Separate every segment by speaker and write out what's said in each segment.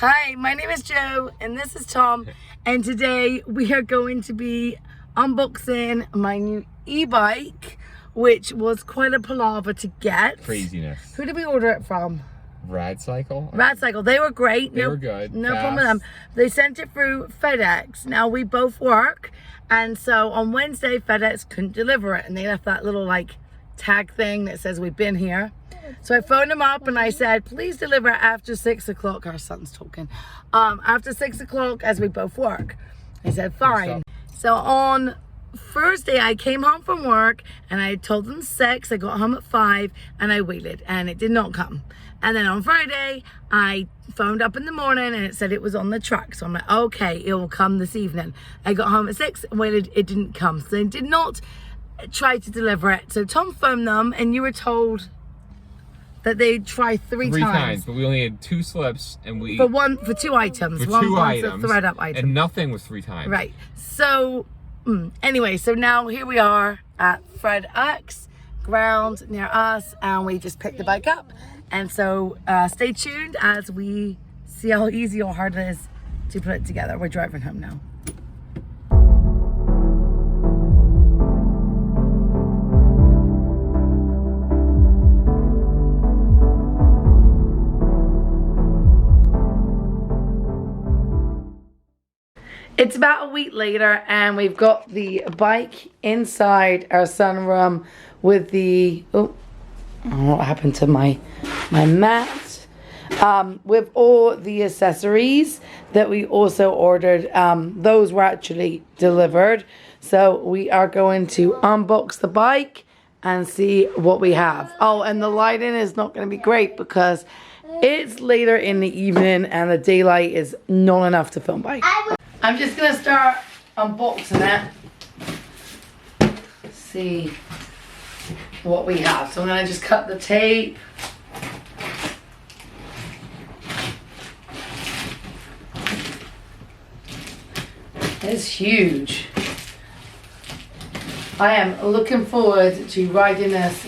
Speaker 1: Hi, my name is Joe and this is Tom, and today we are going to be unboxing my new e-bike, which was quite a palaver to get.
Speaker 2: Craziness.
Speaker 1: Who did we order it from?
Speaker 2: RAD Cycle?
Speaker 1: RAD Cycle. They were great.
Speaker 2: They were good.
Speaker 1: No problem with them. They sent it through FedEx. Now we both work, and so on Wednesday FedEx couldn't deliver it, and they left that little like tag thing that says we've been here. So I phoned them up and I said, please deliver after 6 o'clock. Our son's talking. After 6 o'clock as we both work. I said, fine. So on Thursday, I came home from work and I told them 6. I got home at 5 and I waited and it did not come. And then on Friday, I phoned up in the morning and it said it was on the truck. So I'm like, okay, it will come this evening. I got home at 6 and waited, it didn't come. So they did not try to deliver it. So Tom phoned them and you were told that they tried three times,
Speaker 2: but we only had 2 slips, and we
Speaker 1: for 2 items.
Speaker 2: For two
Speaker 1: one's
Speaker 2: items,
Speaker 1: a thread up item,
Speaker 2: and nothing was 3 times.
Speaker 1: Right. So anyway, so now here we are at FedEx ground near us, and we just picked the bike up. And so stay tuned as we see how easy or hard it is to put it together. We're driving home now. It's about a week later and we've got the bike inside our sunroom with the, oh, what happened to my mat? With all the accessories that we also ordered. Those were actually delivered. So we are going to unbox the bike and see what we have. Oh, and the lighting is not going to be great because it's later in the evening and the daylight is not enough to film by. I'm just gonna start unboxing it. See what we have. So I'm gonna just cut the tape. It's huge. I am looking forward to riding this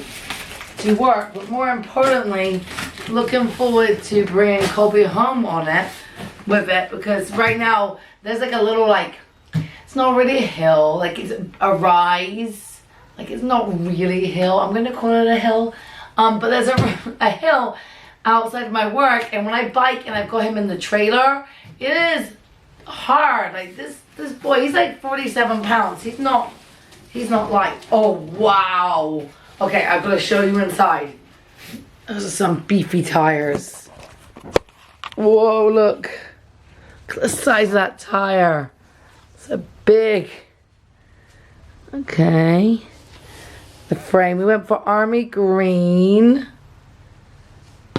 Speaker 1: to work, but more importantly, looking forward to bringing Colby home on it with it, because right now there's like a little, like, it's not really a hill, like it's a rise, like it's not really a hill. I'm gonna call it a hill, but there's a hill outside of my work, and when I bike and I've got him in the trailer, it is hard. Like this boy, he's like 47 pounds. He's not light. Oh wow. Okay, I'm gonna show you inside. Those are some beefy tires. Whoa, look. Look at the size of that tire. It's a big. Okay. The frame. We went for army green.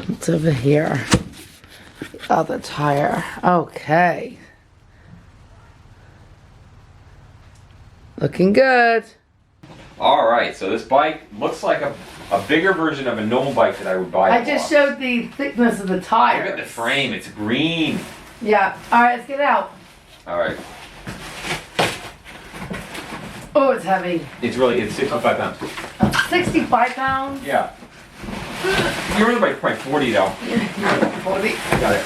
Speaker 1: What's over here? The other tire. Okay. Looking good.
Speaker 2: Alright, so this bike looks like a bigger version of a normal bike that I would buy.
Speaker 1: I just showed the thickness of the tire.
Speaker 2: Look at the frame, it's green.
Speaker 1: Yeah. Alright, let's get out.
Speaker 2: Alright.
Speaker 1: Oh, it's heavy.
Speaker 2: It's 65 pounds.
Speaker 1: 65 pounds?
Speaker 2: Yeah. Your other bike's probably 40 though.
Speaker 1: 40.
Speaker 2: Got it.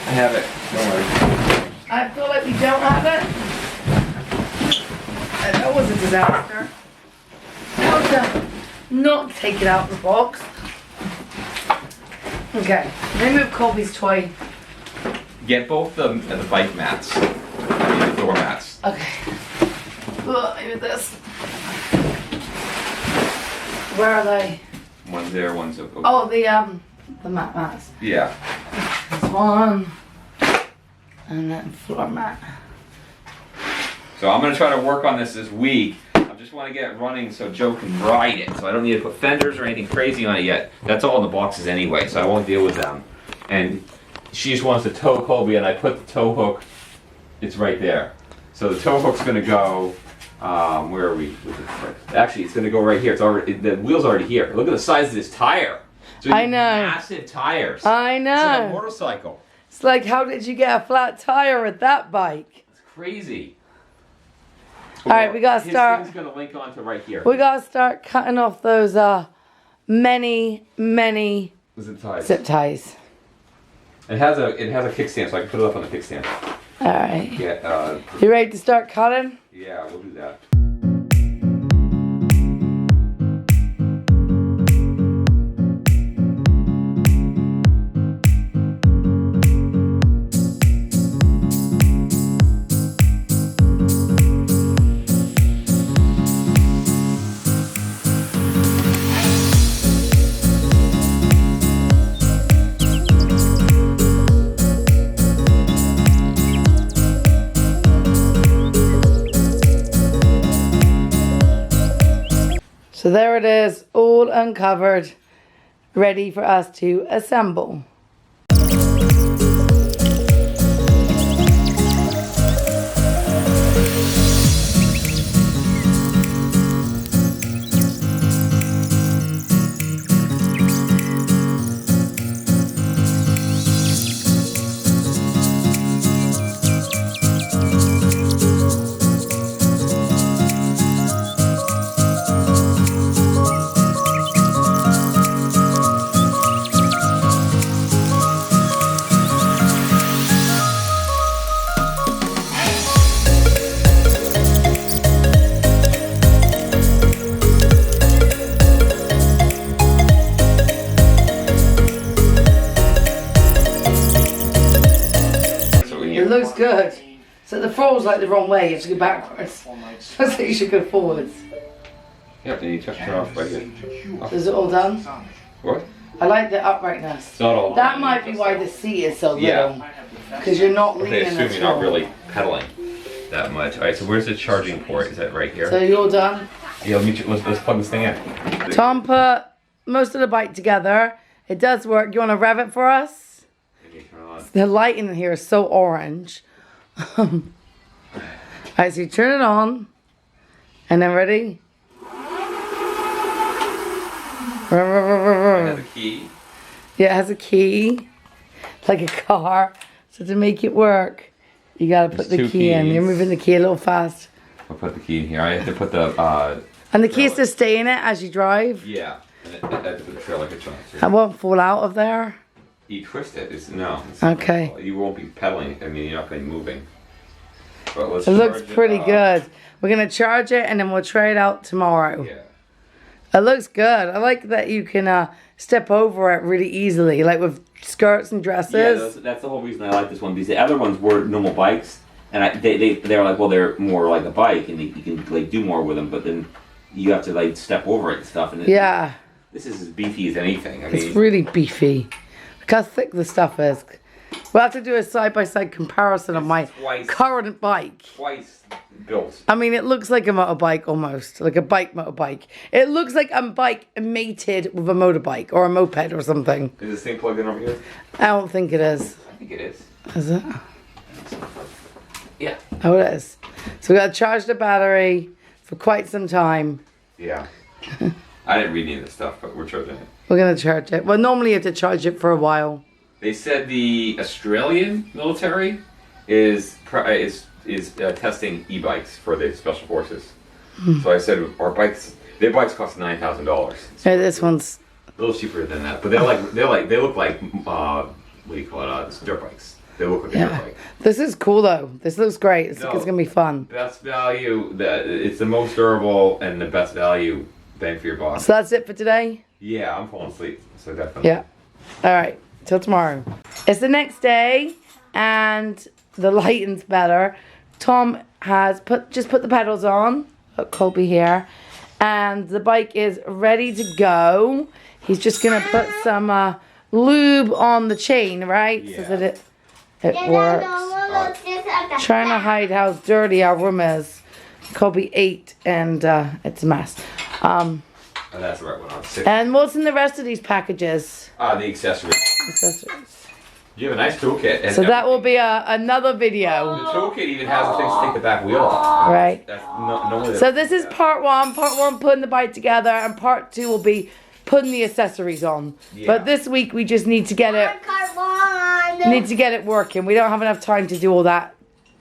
Speaker 2: I have it. Don't worry.
Speaker 1: I feel like we don't have it. That was a disaster. How to not take it out of the box. Okay, let me move Colby's toy.
Speaker 2: Get both the bike mats. I mean the floor mats.
Speaker 1: Okay. Maybe this. Where are they?
Speaker 2: One's there, one's over.
Speaker 1: Oh, the mat mats.
Speaker 2: Yeah.
Speaker 1: This one. And then floor mat.
Speaker 2: So I'm going to try to work on this week. I just want to get it running so Joe can ride it. So I don't need to put fenders or anything crazy on it yet. That's all in the boxes anyway, so I won't deal with them. And she just wants to tow Colby, and I put the tow hook. It's right there. So the tow hook's going to go, where are we? Actually, it's going to go right here. It's already, the wheel's already here. Look at the size of this tire. So
Speaker 1: I know.
Speaker 2: Massive tires.
Speaker 1: I know.
Speaker 2: It's like a motorcycle.
Speaker 1: It's like, how did you get a flat tire with that bike?
Speaker 2: It's crazy.
Speaker 1: All right, we gotta start.
Speaker 2: His thing's gonna link onto right here.
Speaker 1: We gotta start cutting off those many
Speaker 2: zip ties.
Speaker 1: zip ties.
Speaker 2: It has a kickstand, so I can put it up on the kickstand.
Speaker 1: Alright.
Speaker 2: Yeah.
Speaker 1: You ready to start cutting?
Speaker 2: Yeah, we'll do that.
Speaker 1: So there it is, all uncovered, ready for us to assemble. It looks good. So the fall's like the wrong way, you have to go backwards. So you should go forwards.
Speaker 2: Yeah, then you touch it off right here.
Speaker 1: Is it all done?
Speaker 2: What?
Speaker 1: I like the uprightness.
Speaker 2: It's not all
Speaker 1: That
Speaker 2: done.
Speaker 1: might be why the seat is so
Speaker 2: Yeah.
Speaker 1: little. Because you're not
Speaker 2: Okay,
Speaker 1: leaning
Speaker 2: assume
Speaker 1: at
Speaker 2: you're not
Speaker 1: all.
Speaker 2: really pedaling that much. Alright, so where's the charging port? Is that right here?
Speaker 1: So you're done?
Speaker 2: Yeah, let's plug this thing in.
Speaker 1: Tom put most of the bike together. It does work. You want to rev it for us?
Speaker 2: Okay, turn it on.
Speaker 1: The lighting in here is so orange. Alright, so you turn it on. And then ready?
Speaker 2: I have a key.
Speaker 1: Yeah, it has a key. Like a car. So to make it work, you gotta put
Speaker 2: There's
Speaker 1: the
Speaker 2: two
Speaker 1: key in. You're
Speaker 2: keys.
Speaker 1: moving the key a little fast.
Speaker 2: I'll put the key in here. I have to put the
Speaker 1: And the key is to stay in it as you drive.
Speaker 2: yeah. And I have to put the trailer hitch on it
Speaker 1: It
Speaker 2: too.
Speaker 1: won't fall out of there.
Speaker 2: You twist it. It's
Speaker 1: Okay.
Speaker 2: You won't be pedaling. I mean, you're not going to be moving. But let's
Speaker 1: It looks
Speaker 2: charge
Speaker 1: pretty
Speaker 2: up.
Speaker 1: good. We're gonna charge it and then we'll try it out tomorrow.
Speaker 2: Yeah.
Speaker 1: It looks good. I like that you can step over it really easily, like with skirts and dresses.
Speaker 2: Yeah, that's the whole reason I like this one. Because the other ones were normal bikes, and they're like, well, they're more like a bike, and you can like do more with them. But then you have to like step over it and stuff. And
Speaker 1: Yeah,
Speaker 2: this is as beefy as anything. I
Speaker 1: it's
Speaker 2: mean,
Speaker 1: really beefy. Look how thick the stuff is. We'll have to do a side-by-side comparison of my
Speaker 2: twice.
Speaker 1: current bike.
Speaker 2: twice built.
Speaker 1: I mean, it looks like a motorbike almost, like a bike motorbike. It looks like a bike mated with a motorbike or a moped or something.
Speaker 2: Is this thing plugged in over here?
Speaker 1: I don't think it is.
Speaker 2: I think it is.
Speaker 1: Is it?
Speaker 2: Yeah.
Speaker 1: Oh, it is. So we got to charge the battery for quite some time.
Speaker 2: Yeah. I didn't read any of this stuff, but we're charging it.
Speaker 1: We're going to charge it. Well, normally you have to charge it for a while.
Speaker 2: They said the Australian military is testing e-bikes for the special forces. So I said their bikes cost $9,000.
Speaker 1: Hey, this one's...
Speaker 2: A little cheaper than that, but they look like what do you call it? Dirt bikes. They look like a dirt
Speaker 1: Yeah.
Speaker 2: bike.
Speaker 1: This is cool though. This looks great. It's going to be fun.
Speaker 2: Best value. It's the most durable and the best value bang for your buck.
Speaker 1: So that's it for today?
Speaker 2: Yeah, I'm falling asleep. So definitely.
Speaker 1: Yeah. All right. Till tomorrow. It's the next day and the lighting's better. Tom has just put the pedals on. Got Colby here. And the bike is ready to go. He's just going to put some lube on the chain, right?
Speaker 2: Yeah.
Speaker 1: So that it works. Trying to hide how dirty our room is. Colby ate and it's a mess.
Speaker 2: Oh, that's the right one. I'm sick.
Speaker 1: And what's in the rest of these packages?
Speaker 2: The accessories.
Speaker 1: Accessories.
Speaker 2: You have a nice toolkit. And
Speaker 1: So that will be another video.
Speaker 2: the toolkit even has the things to take the back wheel off.
Speaker 1: Right.
Speaker 2: That's normally.
Speaker 1: So this is part one. Part one, putting the bike together, and part two will be putting the accessories on.
Speaker 2: Yeah.
Speaker 1: But this week we just need to get it working. We don't have enough time to do all that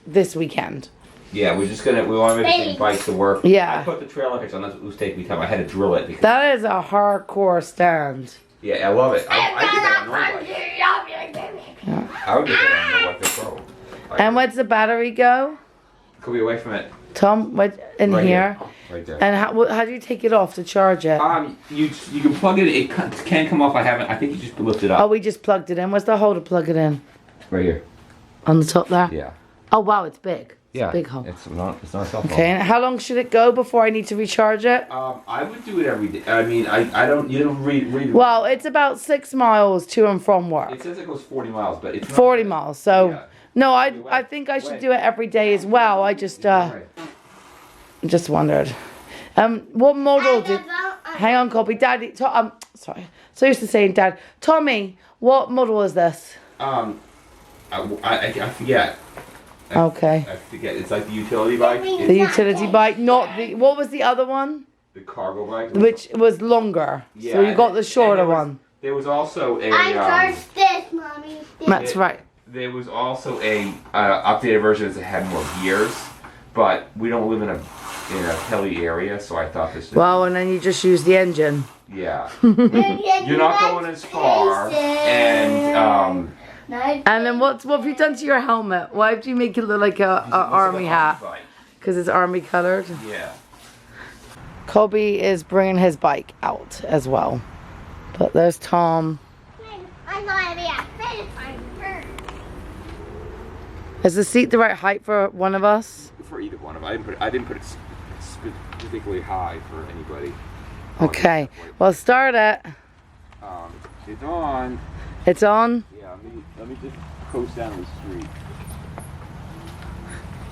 Speaker 1: this weekend.
Speaker 2: Yeah, we want everything bikes to work.
Speaker 1: Yeah.
Speaker 2: I put the trailer hitch on. That's what was taking me time. I had to drill it because.
Speaker 1: That is a hardcore stand.
Speaker 2: Yeah, I love it. I did that on normal bike. I would get that on the electric pro.
Speaker 1: And where's the battery go?
Speaker 2: Could be away from it.
Speaker 1: Tom, in
Speaker 2: Right
Speaker 1: here?
Speaker 2: Right there.
Speaker 1: And how do you take it off to charge it?
Speaker 2: You can plug it. It can come off. I think you just lift it up.
Speaker 1: Oh, we just plugged it in. Where's the hole to plug it in?
Speaker 2: Right here.
Speaker 1: On the top there?
Speaker 2: Yeah.
Speaker 1: Oh wow, it's big. It's
Speaker 2: Yeah.
Speaker 1: a big hole.
Speaker 2: It's not a cell phone.
Speaker 1: Okay, and how long should it go before I need to recharge it?
Speaker 2: I would do it every day. I mean, I don't. You don't read.
Speaker 1: Well, it's about 6 miles to and from work.
Speaker 2: It says it goes 40 miles, but it's not
Speaker 1: 40 miles. So,
Speaker 2: Yeah.
Speaker 1: no, I think I should do it every day as well. I just wondered. What model did? Hang on, Colby. Daddy. Sorry. So used to saying, Dad. Tommy, what model is this?
Speaker 2: I forget.
Speaker 1: Okay.
Speaker 2: I forget. It's like the utility bike.
Speaker 1: The utility bike, not the. What was the other one?
Speaker 2: The cargo bike.
Speaker 1: Which was longer.
Speaker 2: Yeah,
Speaker 1: So you got the shorter one.
Speaker 2: There was also a.
Speaker 3: I charged this, Mommy.
Speaker 1: That's right.
Speaker 2: There was also a updated version that had more gears, but we don't live in a hilly area, so I thought this.
Speaker 1: Well, and then you just use the engine.
Speaker 2: Yeah. You're not going as far, and
Speaker 1: And then what have you done to your helmet? Why did you make it look like a army hat? Because it's army colored.
Speaker 2: Yeah.
Speaker 1: Colby is bringing his bike out as well. But there's Tom.
Speaker 3: I thought it'd be a finish line first.
Speaker 1: Is the seat the right height for one of us?
Speaker 2: For either one of them. I didn't put it particularly high for anybody.
Speaker 1: Okay. Well, start it.
Speaker 2: It's on.
Speaker 1: It's on.
Speaker 2: Yeah, let me just coast down the street.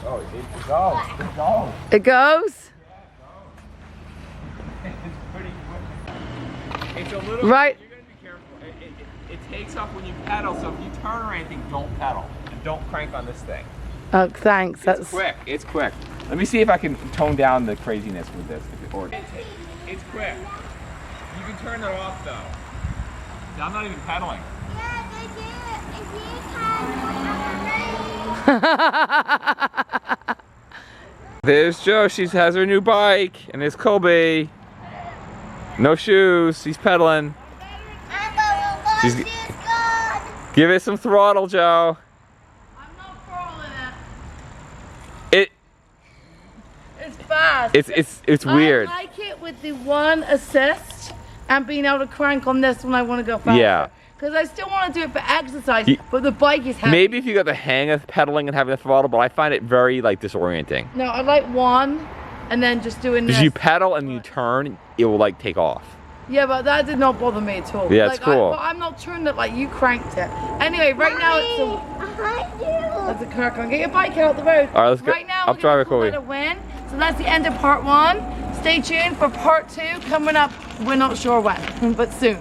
Speaker 2: Oh, it goes. It goes.
Speaker 1: It goes?
Speaker 2: It's pretty quick. It's a little.
Speaker 1: Right.
Speaker 2: You're gonna be careful. It takes off when you pedal, so if you turn or anything, don't pedal and don't crank on this thing.
Speaker 1: Oh, thanks.
Speaker 2: It's quick. It's quick. Let me see if I can tone down the craziness with this. It's quick. You can turn it off though. See, I'm not even pedaling. There's Joe. She has her new bike, and there's Colby. No shoes. He's pedaling. Give it some throttle, Joe.
Speaker 1: I'm not throttling it. It's fast.
Speaker 2: It's weird.
Speaker 1: I like it with the one assist and being able to crank on this when I want to go faster.
Speaker 2: Yeah.
Speaker 1: Because I still want to do it for exercise, but the bike is heavy.
Speaker 2: Maybe if you got the hang of pedaling and having the throttle, but I find it very disorienting.
Speaker 1: No, I like one, and then just doing this.
Speaker 2: Because you pedal and you turn, it will take off.
Speaker 1: Yeah, but that did not bother me at all.
Speaker 2: Yeah, it's cool.
Speaker 1: I'm not turning it like you cranked it. Anyway, right now it's a car. Get your bike out the road.
Speaker 2: All right, let's go.
Speaker 1: Right now,
Speaker 2: I'll drive it, Colby.
Speaker 1: let it win. So that's the end of part 1. Stay tuned for part 2 coming up. We're not sure when, but soon.